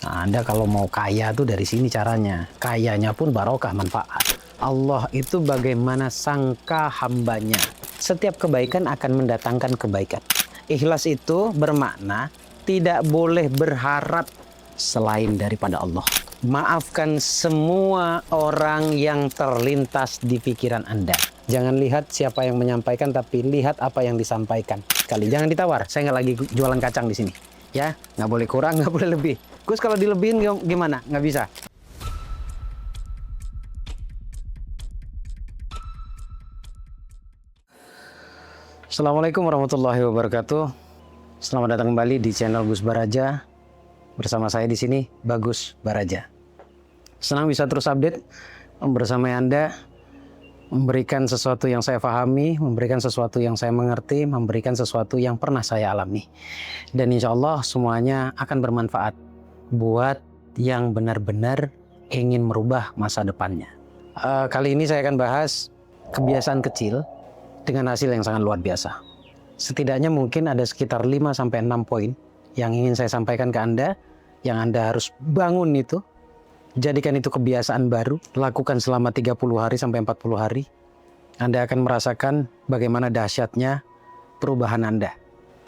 Nah, Anda kalau mau kaya tuh dari sini caranya. Kayanya pun barokah manfaat. Allah itu bagaimana sangka hambanya. Setiap kebaikan akan mendatangkan kebaikan. Ikhlas itu bermakna tidak boleh berharap selain daripada Allah. Maafkan semua orang yang terlintas di pikiran Anda. Jangan lihat siapa yang menyampaikan, tapi lihat apa yang disampaikan. Kali jangan ditawar. Saya nggak lagi jualan kacang di sini. Ya, nggak boleh kurang, nggak boleh lebih. Gus kalau dilebihin gimana? Nggak bisa. Assalamualaikum warahmatullahi wabarakatuh. Selamat datang kembali di channel Gus Baraja. Bersama saya di sini, Bagus Baraja. Senang bisa terus update bersama Anda, memberikan sesuatu yang saya pahami, memberikan sesuatu yang saya mengerti, memberikan sesuatu yang pernah saya alami. Dan insya Allah semuanya akan bermanfaat buat yang benar-benar ingin merubah masa depannya. Kali ini saya akan bahas kebiasaan kecil dengan hasil yang sangat luar biasa. Setidaknya mungkin ada sekitar 5-6 poin yang ingin saya sampaikan ke Anda, yang Anda harus bangun itu. Jadikan itu kebiasaan baru, lakukan selama 30 hari sampai 40 hari. Anda akan merasakan bagaimana dahsyatnya perubahan Anda.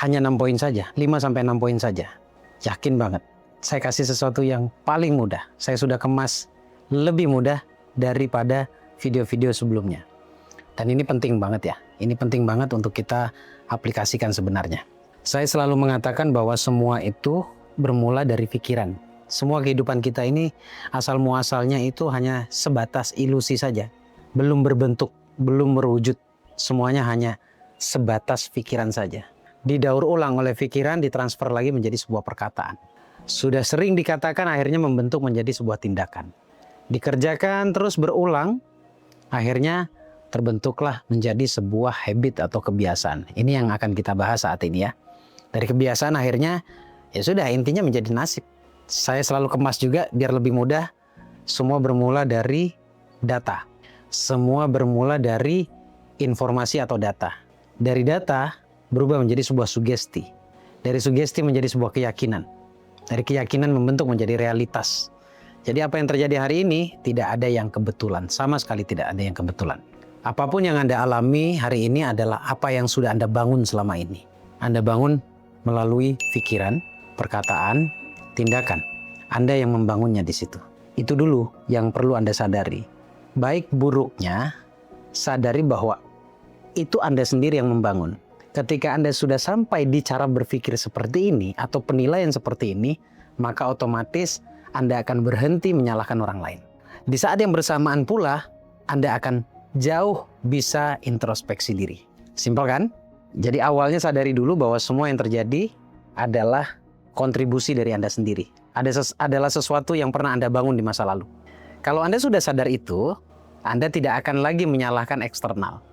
Hanya 6 poin saja, 5-6 poin saja. Yakin banget. Saya kasih sesuatu yang paling mudah. Saya sudah kemas lebih mudah daripada video-video sebelumnya. Dan ini penting banget ya. Ini penting banget untuk kita aplikasikan sebenarnya. Saya selalu mengatakan bahwa semua itu bermula dari pikiran. Semua kehidupan kita ini asal muasalnya itu hanya sebatas ilusi saja. Belum berbentuk, belum berwujud. Semuanya hanya sebatas pikiran saja. Didaur ulang oleh pikiran, ditransfer lagi menjadi sebuah perkataan. Sudah sering dikatakan, akhirnya membentuk menjadi sebuah tindakan. Dikerjakan terus berulang, akhirnya terbentuklah menjadi sebuah habit atau kebiasaan. Ini yang akan kita bahas saat ini ya. Dari kebiasaan akhirnya, ya sudah intinya menjadi nasib. Saya selalu kemas juga biar lebih mudah. Semua bermula dari data. Semua bermula dari informasi atau data. Dari data berubah menjadi sebuah sugesti. Dari sugesti menjadi sebuah keyakinan. Dari keyakinan membentuk menjadi realitas. Jadi apa yang terjadi hari ini tidak ada yang kebetulan. Sama sekali tidak ada yang kebetulan. Apapun yang Anda alami hari ini adalah apa yang sudah Anda bangun selama ini. Anda bangun melalui pikiran, perkataan, tindakan. Anda yang membangunnya di situ. Itu dulu yang perlu Anda sadari. Baik buruknya, sadari bahwa itu Anda sendiri yang membangun. Ketika Anda sudah sampai di cara berpikir seperti ini atau penilaian seperti ini, maka otomatis Anda akan berhenti menyalahkan orang lain. Di saat yang bersamaan pula, Anda akan jauh bisa introspeksi diri. Simpel kan? Jadi awalnya sadari dulu bahwa semua yang terjadi adalah kontribusi dari Anda sendiri. Adalah sesuatu yang pernah Anda bangun di masa lalu. Kalau Anda sudah sadar itu, Anda tidak akan lagi menyalahkan eksternal.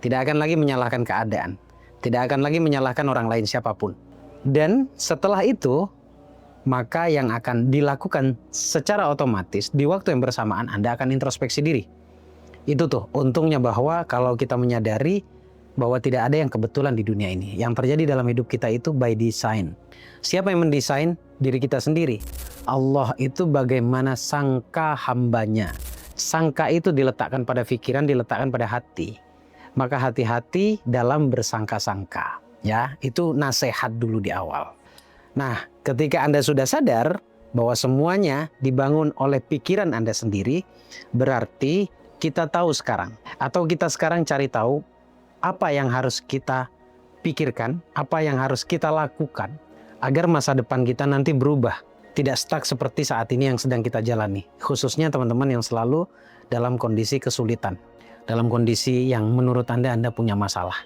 Tidak akan lagi menyalahkan keadaan. Tidak akan lagi menyalahkan orang lain siapapun. Dan setelah itu, maka yang akan dilakukan secara otomatis di waktu yang bersamaan Anda akan introspeksi diri. Itu tuh untungnya bahwa kalau kita menyadari bahwa tidak ada yang kebetulan di dunia ini. Yang terjadi dalam hidup kita itu by design. Siapa yang mendesain? Diri kita sendiri. Allah itu bagaimana sangka hambanya. Sangka itu diletakkan pada pikiran, diletakkan pada hati. Maka hati-hati dalam bersangka-sangka. Ya, itu nasihat dulu di awal. Nah, ketika Anda sudah sadar bahwa semuanya dibangun oleh pikiran Anda sendiri, berarti kita tahu sekarang, atau kita sekarang cari tahu apa yang harus kita pikirkan, apa yang harus kita lakukan, agar masa depan kita nanti berubah. Tidak stuck seperti saat ini yang sedang kita jalani. Khususnya teman-teman yang selalu dalam kondisi kesulitan. Dalam kondisi yang menurut Anda punya masalah.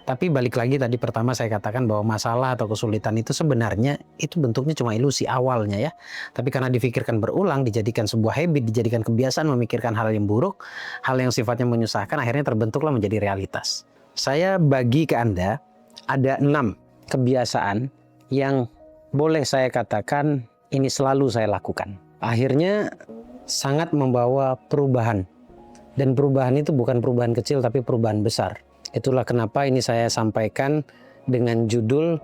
Tapi balik lagi tadi pertama saya katakan bahwa masalah atau kesulitan itu sebenarnya itu bentuknya cuma ilusi awalnya ya. Tapi karena difikirkan berulang, dijadikan sebuah habit, dijadikan kebiasaan memikirkan hal yang buruk, hal yang sifatnya menyusahkan, akhirnya terbentuklah menjadi realitas. Saya bagi ke Anda ada 6 kebiasaan yang boleh saya katakan ini selalu saya lakukan. Akhirnya sangat membawa perubahan. Dan perubahan itu bukan perubahan kecil tapi perubahan besar. Itulah kenapa ini saya sampaikan dengan judul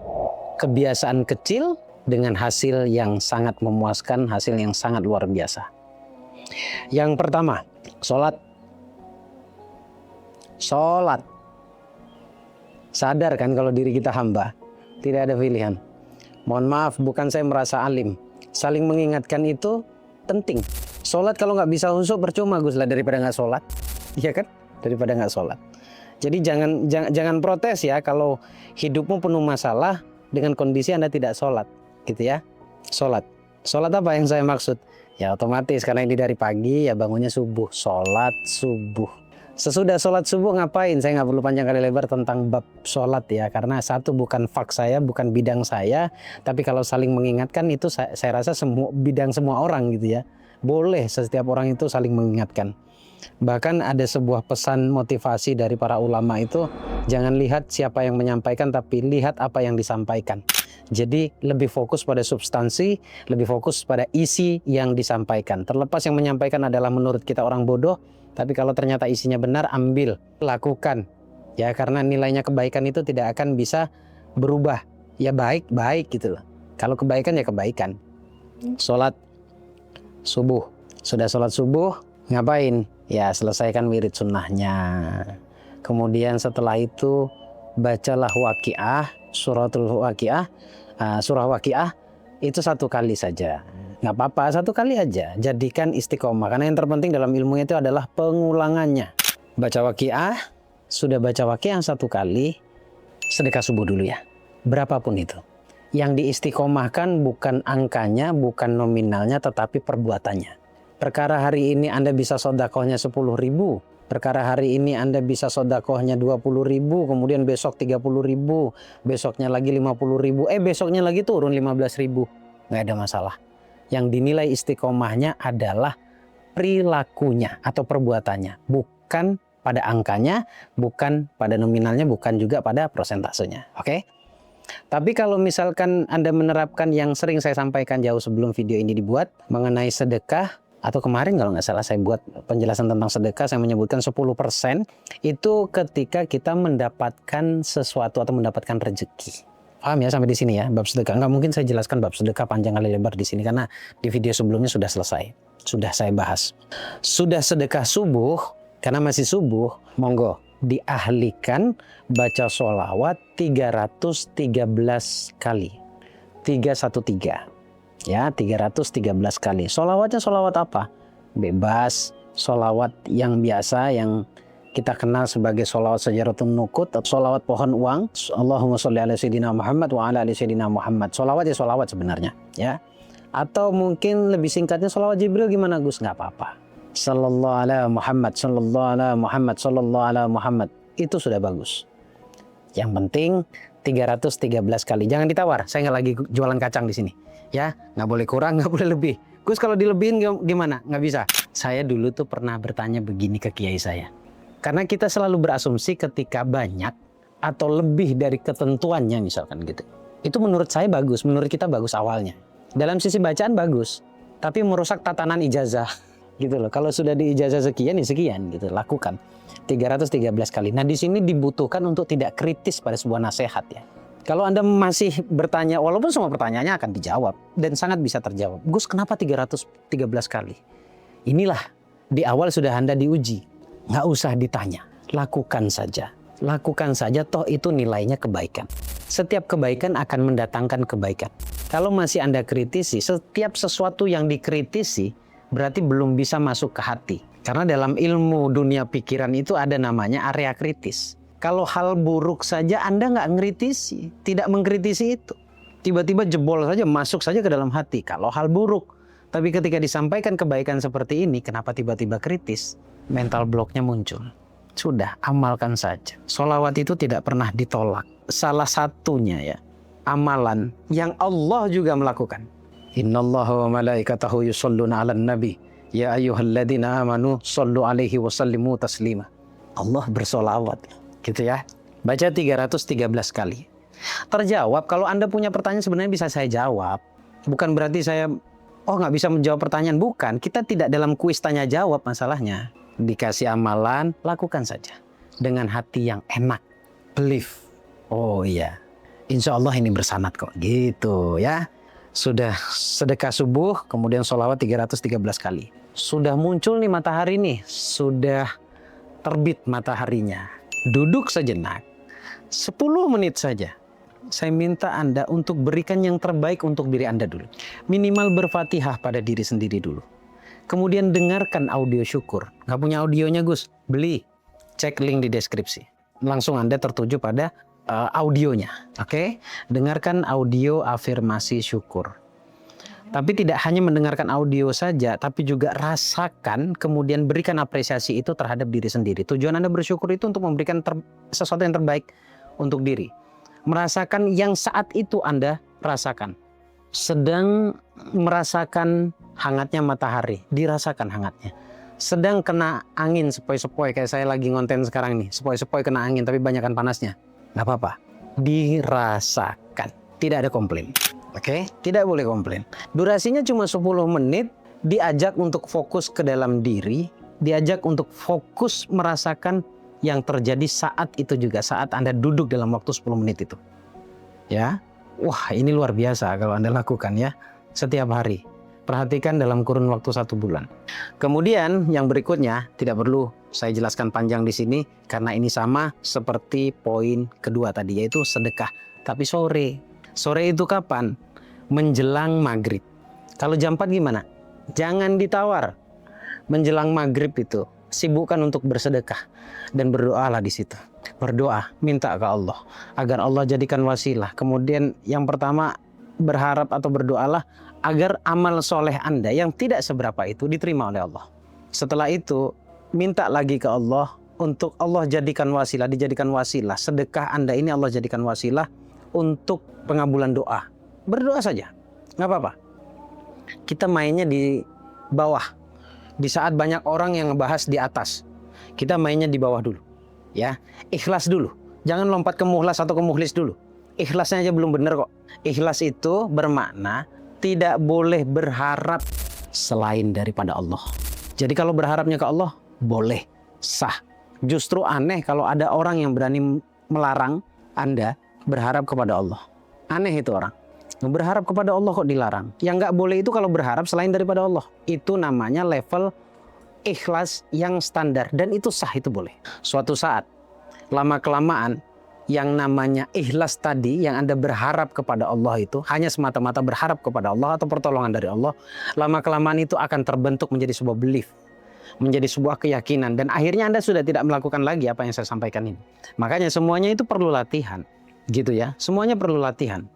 kebiasaan kecil dengan hasil yang sangat memuaskan, hasil yang sangat luar biasa. Yang pertama, sholat. Sadar kan kalau diri kita hamba, tidak ada pilihan. Mohon maaf, bukan saya merasa alim. Saling mengingatkan itu penting. Sholat kalau nggak bisa khusyuk percuma Gus lah, daripada nggak sholat. Iya kan? Daripada nggak sholat. Jadi jangan protes ya kalau hidupmu penuh masalah dengan kondisi Anda tidak sholat, gitu ya. Sholat apa yang saya maksud? Ya otomatis karena ini dari pagi ya bangunnya subuh, sholat subuh. Sesudah sholat subuh ngapain? Saya nggak perlu panjang kali lebar tentang bab sholat ya, karena satu bukan fak saya, bukan bidang saya, tapi kalau saling mengingatkan itu saya rasa bidang semua orang gitu ya. Boleh setiap orang itu saling mengingatkan. Bahkan ada sebuah pesan motivasi dari para ulama itu, jangan lihat siapa yang menyampaikan, tapi lihat apa yang disampaikan. Jadi lebih fokus pada substansi, lebih fokus pada isi yang disampaikan. Terlepas yang menyampaikan adalah menurut kita orang bodoh, tapi kalau ternyata isinya benar, ambil, lakukan. Ya karena nilainya kebaikan itu tidak akan bisa berubah. Ya baik gitu loh. Kalau kebaikan ya kebaikan. Sholat subuh. Sudah sholat subuh, ngapain? Ya selesaikan wirid sunnahnya. Kemudian setelah itu bacalah waqiah, surah waqiah itu 1 kali saja. Nggak apa-apa, 1 kali aja. Jadikan istiqomah. Karena yang terpenting dalam ilmu itu adalah pengulangannya. Baca waqiah, sudah baca waqiah 1 kali, sedekah subuh dulu ya. Berapapun itu. Yang diistiqomahkan bukan angkanya, bukan nominalnya, tetapi perbuatannya. Perkara hari ini Anda bisa sodakohnya 10.000, perkara hari ini Anda bisa sodakohnya 20.000, kemudian besok 30.000, besoknya lagi 50.000, besoknya lagi turun 15.000, nggak ada masalah. Yang dinilai istiqomahnya adalah perilakunya atau perbuatannya, bukan pada angkanya, bukan pada nominalnya, bukan juga pada prosentasenya. Oke? Tapi kalau misalkan Anda menerapkan yang sering saya sampaikan jauh sebelum video ini dibuat mengenai sedekah, atau kemarin kalau nggak salah saya buat penjelasan tentang sedekah, saya menyebutkan 10% itu ketika kita mendapatkan sesuatu atau mendapatkan rezeki. Paham ya sampai di sini ya bab sedekah? Nggak mungkin saya jelaskan bab sedekah panjang kali lebar di sini karena di video sebelumnya sudah selesai, sudah saya bahas. Sudah sedekah subuh, karena masih subuh, monggo diahlikan baca sholawat 313 kali. 313. Ya, 313 kali. Sholawatnya sholawat apa? Bebas. Sholawat yang biasa, yang kita kenal sebagai sholawat sajaratun nukut, atau sholawat pohon uang. Allahumma sholli ala sayyidina Muhammad wa ala ali sayyidina Muhammad. Sholawat ya sholawat sebenarnya. Ya. Atau mungkin lebih singkatnya sholawat Jibril gimana Gus? Nggak apa-apa. Sallallahu ala Muhammad, sallallahu ala Muhammad, sallallahu ala Muhammad. Itu sudah bagus. Yang penting 313 kali. Jangan ditawar. Saya nggak lagi jualan kacang di sini. Ya, nggak boleh kurang, nggak boleh lebih. Gus kalau dilebihin gimana? Nggak bisa. Saya dulu tuh pernah bertanya begini ke kiai saya. Karena kita selalu berasumsi ketika banyak atau lebih dari ketentuannya misalkan gitu. Itu menurut saya bagus, menurut kita bagus awalnya. Dalam sisi bacaan bagus, tapi merusak tatanan ijazah gitu loh. Kalau sudah di ijazah sekian ya sekian gitu, lakukan. 313 kali. Nah di sini dibutuhkan untuk tidak kritis pada sebuah nasihat ya. Kalau Anda masih bertanya, walaupun semua pertanyaannya akan dijawab dan sangat bisa terjawab. Gus, kenapa 313 kali? Inilah, di awal sudah Anda diuji. Nggak usah ditanya, lakukan saja. Lakukan saja, toh itu nilainya kebaikan. Setiap kebaikan akan mendatangkan kebaikan. Kalau masih Anda kritisi, setiap sesuatu yang dikritisi berarti belum bisa masuk ke hati. Karena dalam ilmu dunia pikiran itu ada namanya area kritis. Kalau hal buruk saja Anda nggak ngritisi, tidak mengkritisi itu. Tiba-tiba jebol saja, masuk saja ke dalam hati. Kalau hal buruk. Tapi ketika disampaikan kebaikan seperti ini, kenapa tiba-tiba kritis? Mental blocknya muncul. Sudah, amalkan saja. Sholawat itu tidak pernah ditolak. Salah satunya ya, amalan yang Allah juga melakukan. Innallaha wa malaikatahu yusholluna 'alan nabi. Ya ayyuhalladzina amanu shollu 'alaihi wa sallimu taslima. Allah bersolawat. Gitu ya. Baca 313 kali. Terjawab. Kalau Anda punya pertanyaan sebenarnya bisa saya jawab. Bukan berarti saya nggak bisa menjawab pertanyaan. Bukan. Kita tidak dalam kuis tanya jawab masalahnya. Dikasih amalan, lakukan saja. Dengan hati yang enak. Believe. Oh iya. Insya Allah ini bersanad kok. Gitu ya. Sudah sedekah subuh, kemudian sholawat 313 kali. Sudah muncul nih matahari nih, sudah terbit mataharinya. Duduk sejenak, 10 menit saja. Saya minta Anda untuk berikan yang terbaik untuk diri Anda dulu. Minimal berfatihah pada diri sendiri dulu. Kemudian dengarkan audio syukur. Nggak punya audionya Gus? Beli. Cek link di deskripsi. Langsung Anda tertuju pada audionya. Oke? Dengarkan audio afirmasi syukur. Tapi tidak hanya mendengarkan audio saja, tapi juga rasakan, kemudian berikan apresiasi itu terhadap diri sendiri. Tujuan Anda bersyukur itu untuk memberikan sesuatu yang terbaik untuk diri. Merasakan yang saat itu Anda rasakan. Sedang merasakan hangatnya matahari, dirasakan hangatnya. Sedang kena angin sepoi-sepoi, kayak saya lagi ngonten sekarang nih, sepoi-sepoi kena angin tapi banyakan panasnya. Nggak apa-apa, dirasakan, tidak ada komplain. Oke, tidak boleh komplain. Durasinya cuma 10 menit, diajak untuk fokus ke dalam diri, diajak untuk fokus merasakan yang terjadi saat itu juga, saat Anda duduk dalam waktu 10 menit itu. Ya, wah ini luar biasa kalau Anda lakukan ya, setiap hari. Perhatikan dalam kurun waktu 1 bulan. Kemudian yang berikutnya, tidak perlu saya jelaskan panjang di sini, karena ini sama seperti poin kedua tadi, yaitu sedekah. Tapi sore. Sore itu kapan? Menjelang maghrib. Kalau jam 4 gimana? Jangan ditawar. Menjelang maghrib itu, sibukkan untuk bersedekah. Dan berdoalah di situ. Berdoa, minta ke Allah. Agar Allah jadikan wasilah. Kemudian yang pertama, berharap atau berdoalah agar amal soleh Anda yang tidak seberapa itu diterima oleh Allah. Setelah itu, minta lagi ke Allah untuk Allah jadikan wasilah, dijadikan wasilah. Sedekah Anda ini Allah jadikan wasilah untuk pengabulan doa. Berdoa saja, nggak apa-apa. Kita mainnya di bawah. Di saat banyak orang yang ngebahas di atas, kita mainnya di bawah dulu. Ya, ikhlas dulu. Jangan lompat ke muhlas atau ke muhlis dulu. Ikhlasnya aja belum benar kok. Ikhlas itu bermakna tidak boleh berharap selain daripada Allah. Jadi kalau berharapnya ke Allah, boleh, sah. Justru aneh kalau ada orang yang berani melarang Anda berharap kepada Allah. Aneh itu orang. Berharap kepada Allah kok dilarang. Yang nggak boleh itu kalau berharap selain daripada Allah. Itu namanya level ikhlas yang standar. Dan itu sah, itu boleh. Suatu saat, lama-kelamaan, yang namanya ikhlas tadi, yang Anda berharap kepada Allah itu, hanya semata-mata berharap kepada Allah atau pertolongan dari Allah, lama-kelamaan itu akan terbentuk menjadi sebuah belief, menjadi sebuah keyakinan, dan akhirnya Anda sudah tidak melakukan lagi apa yang saya sampaikan ini. Makanya semuanya itu perlu latihan, gitu ya, semuanya perlu latihan.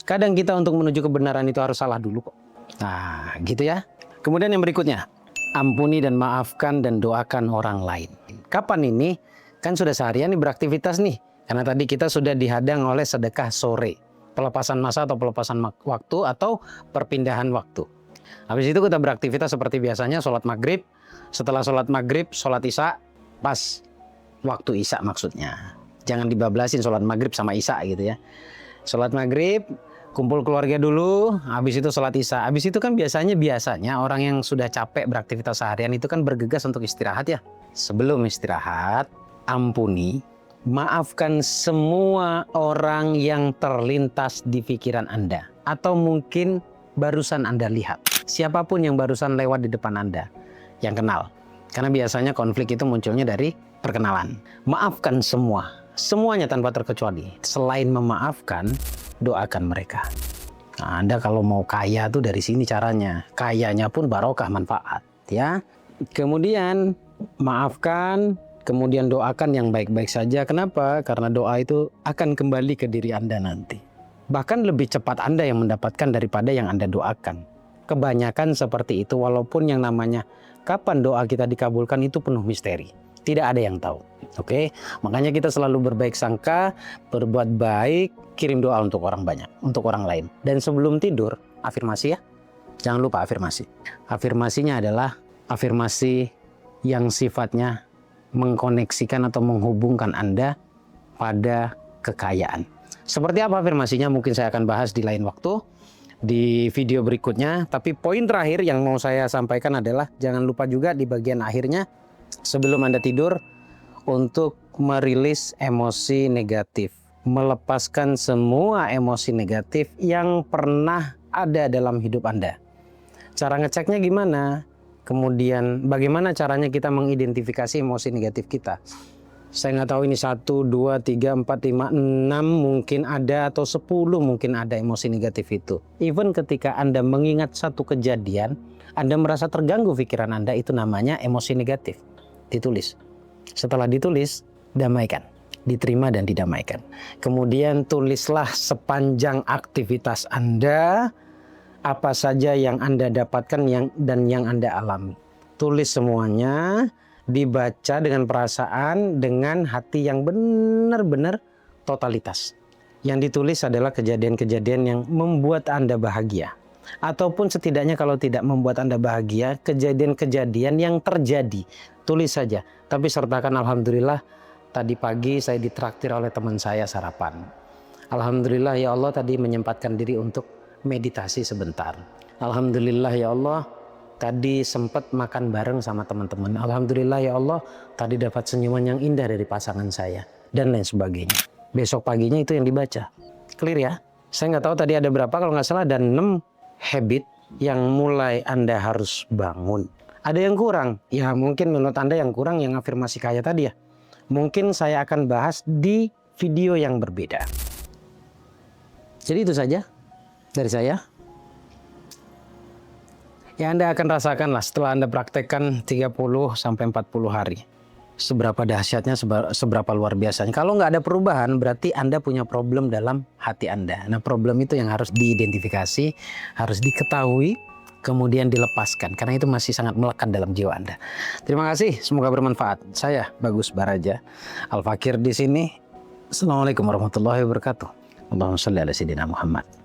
Kadang kita untuk menuju kebenaran itu harus salah dulu kok. Nah, gitu ya. Kemudian yang berikutnya, ampuni dan maafkan dan doakan orang lain. Kapan ini? Kan sudah seharian nih beraktivitas nih. Karena tadi kita sudah dihadang oleh sedekah sore, pelepasan masa atau pelepasan waktu atau perpindahan waktu. Habis itu kita beraktivitas seperti biasanya, sholat maghrib. Setelah sholat maghrib, sholat isya, pas waktu isya maksudnya. Jangan dibablasin sholat maghrib sama isya gitu ya. Sholat maghrib, kumpul keluarga dulu, habis itu sholat isya. Habis itu kan biasanya orang yang sudah capek beraktivitas seharian itu kan bergegas untuk istirahat ya. Sebelum istirahat, ampuni, maafkan semua orang yang terlintas di pikiran Anda. Atau mungkin barusan Anda lihat. Siapapun yang barusan lewat di depan Anda, yang kenal. Karena biasanya konflik itu munculnya dari perkenalan. Maafkan semua. Semuanya tanpa terkecuali. Selain memaafkan, doakan mereka. Nah, Anda kalau mau kaya tuh dari sini caranya. Kayanya pun barokah manfaat. Ya. Kemudian maafkan, kemudian doakan yang baik-baik saja. Kenapa? Karena doa itu akan kembali ke diri Anda nanti. Bahkan lebih cepat Anda yang mendapatkan daripada yang Anda doakan. Kebanyakan seperti itu, walaupun yang namanya kapan doa kita dikabulkan itu penuh misteri. Tidak ada yang tahu. Oke? Makanya kita selalu berbaik sangka, berbuat baik, kirim doa untuk orang banyak, untuk orang lain. Dan sebelum tidur, afirmasi ya. Jangan lupa afirmasi. Afirmasinya adalah afirmasi yang sifatnya mengkoneksikan atau menghubungkan Anda pada kekayaan. Seperti apa afirmasinya mungkin saya akan bahas di lain waktu, di video berikutnya. Tapi poin terakhir yang mau saya sampaikan adalah jangan lupa juga di bagian akhirnya sebelum Anda tidur untuk merilis emosi negatif. Melepaskan semua emosi negatif yang pernah ada dalam hidup Anda. Cara ngeceknya gimana? Kemudian bagaimana caranya kita mengidentifikasi emosi negatif kita? Saya nggak tahu ini 1, 2, 3, 4, 5, 6 mungkin ada, atau 10 mungkin ada emosi negatif itu. Even ketika Anda mengingat satu kejadian, Anda merasa terganggu pikiran Anda, itu namanya emosi negatif. Ditulis. Setelah ditulis, damaikan. Diterima dan didamaikan. Kemudian tulislah sepanjang aktivitas Anda, apa saja yang Anda dapatkan dan yang Anda alami. Tulis semuanya, dibaca dengan perasaan, dengan hati yang benar-benar totalitas. Yang ditulis adalah kejadian-kejadian yang membuat Anda bahagia. Ataupun setidaknya kalau tidak membuat Anda bahagia, kejadian-kejadian yang terjadi. Tulis saja, tapi sertakan alhamdulillah tadi pagi saya ditraktir oleh teman saya sarapan. Alhamdulillah ya Allah tadi menyempatkan diri untuk meditasi sebentar. Alhamdulillah ya Allah tadi sempat makan bareng sama teman-teman. Alhamdulillah ya Allah tadi dapat senyuman yang indah dari pasangan saya, dan lain sebagainya. Besok paginya itu yang dibaca. Clear ya? Saya nggak tahu tadi ada berapa, kalau nggak salah ada 6 habit yang mulai Anda harus bangun. Ada yang kurang? Ya mungkin menurut Anda yang kurang yang afirmasi kaya tadi ya. Mungkin saya akan bahas di video yang berbeda. Jadi itu saja dari saya. Ya Anda akan rasakan lah setelah Anda praktekkan 30 sampai 40 hari. Seberapa dahsyatnya, seberapa luar biasanya. Kalau nggak ada perubahan berarti Anda punya problem dalam hati Anda. Nah problem itu yang harus diidentifikasi, harus diketahui, kemudian dilepaskan. Karena itu masih sangat melekat dalam jiwa Anda. Terima kasih, semoga bermanfaat. Saya Bagus Baraja, Al Fakir di sini. Assalamualaikum warahmatullahi wabarakatuh. Allahumma shalli ala sayyidina Muhammad.